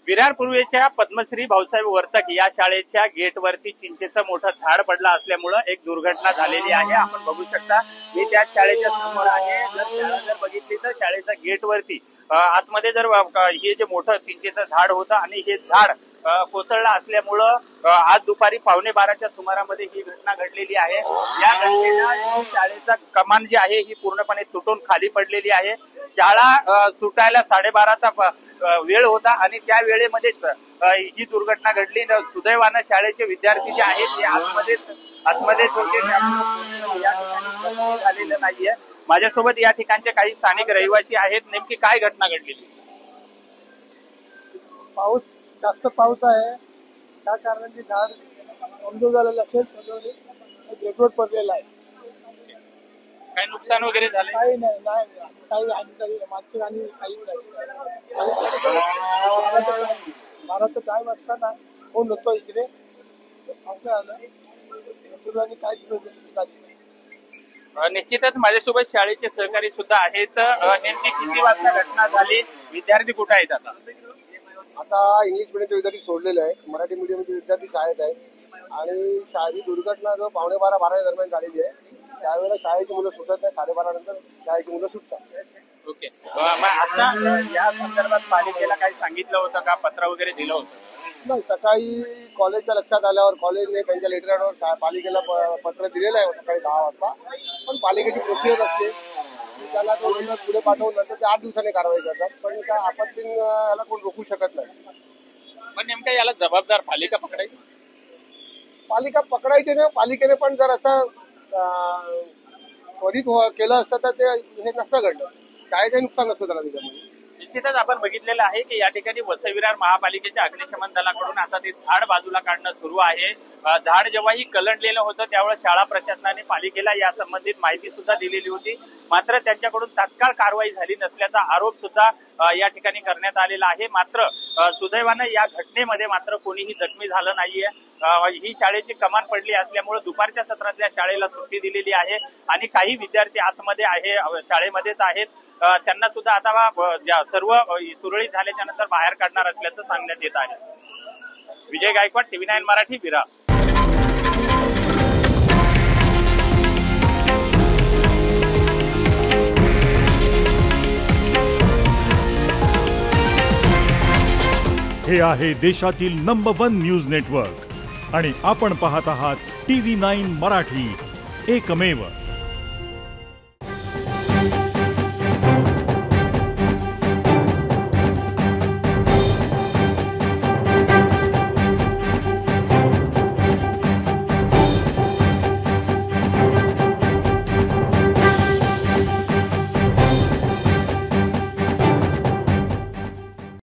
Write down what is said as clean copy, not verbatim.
विरार पूर्वेच्या पद्मश्री भाऊसाहेब वर्तक या शाळेच्या गेटवरती चिंचेचं मोठं झाड पडलं असल्यामुळं एक दुर्घटना झालेली आहे। आपण बघू शकता मी त्या शाळेच्या समोर आहे। जर बघितली तर शाळेच्या गेटवरती आतमध्ये जर हे जे मोठं चिंचेचं झाड होतं आणि हे झाड कोसळलं असल्यामुळं आज दुपारी 12:15च्या सुमारामध्ये ही घटना घडलेली आहे। या घटनेला शाळेचा कमान जी आहे ही पूर्णपणे तुटून खाली पडलेली आहे। शाळा सुटायला 12:30चा वेळ होता आणि त्या वेळेमध्येच ही दुर्घटना घडली। सुदैवानं शाळेचे विद्यार्थी जे आहेत ते आतमध्येच होते, झालेलं नाहीये। माझ्यासोबत या ठिकाणचे काही स्थानिक रहिवासी आहेत। नेमकी काय घटना घडलेली? जास्त पाऊस आहे त्या कारणाने झाड कमजोर झालेलं असेल, गेटवर पडलेला आहे। काही नुकसान वगैरे झालं? काही नाही, काही हानी मागची आणि काही बाराचा टाइम असताना फोन होतो इकडे सांगता आलं काय झाली। निश्चितच माझ्यासोबत शाळेचे सहकारी सुद्धा आहेत। नेमकी किती वाजता घटना झाली? विद्यार्थी कुठे आहेत आता? आता इंग्लिश मीडियमचे विद्यार्थी सोडलेले आहेत, मराठी मीडियमचे विद्यार्थी शाळेत आहेत आणि शाळेची दुर्घटना जो 12:15 दरम्यान झालेली आहे। त्यावेळेला शाळेची मुलं सुटत नाही, 12:30 नंतर शाळेची मुलं सुटतात। ओके, मग आता या संदर्भात पालिकेला काही सांगितलं होतं का? पत्र वगैरे दिलं होतं? नाही, सकाळी कॉलेजच्या लक्षात आल्यावर कॉलेजने त्यांच्या लेटरवर पालिकेला पत्र दिलेलं आहे सकाळी 10 वाजता। पण पालिकेची प्रोसिजर असते, त्याला तो पुढे पाठवून नंतर ते 8 दिवसांनी कारवाई करतात। पण काय आपत्ती याला कोण रोखू शकत नाही। पण नेमका याला जबाबदार पालिका पकडायची? पालिका पकडायची नाही, पालिकेने पण जर असं त्वरित केलं असतं तर ते हे नसतं घडलं, शाळेचं नुकसान नसतं त्याला त्याच्यामध्ये। निश्चितच आपण बघितलेलं आहे की या ठिकाणी वसई विरार महापालिकेच्या अग्निशमन दलाकडून आता ते झाड बाजूला काढणं सुरू आहे। झाड जेव्हाही कलंडलेलं होतं त्यावेळेस शाळा प्रशासनाने पालिकेला या संबंधित माहिती सुद्धा दिलेली होती, मात्र त्यांच्याकडून तात्काळ कारवाई झाली नसल्याचा आरोप सुद्धा या ठिकाणी करण्यात आलेला आहे। मात्र सुदैवानं या घटनेमध्ये मात्र कोणीही जखमी झालं नाहीये। ही शाळेची कमान पडली असल्यामुळे दुपारच्या सत्रातल्या शाळेला सुट्टी दिलेली आहे आणि काही विद्यार्थी आतमध्ये आहे, शाळेमध्येच आहेत। त्यांना सुद्धा आता सर्व सुरळीत झाल्याच्या नंतर बाहेर काढणार असल्याचं सांगण्यात येत आहे। विजय गायकवाड, TV9 मराठी, विरार। हे आहे देशातील नंबर 1 न्यूज नेटवर्क आणि आपण पाहत आहात TV9 मराठी, एकमेव।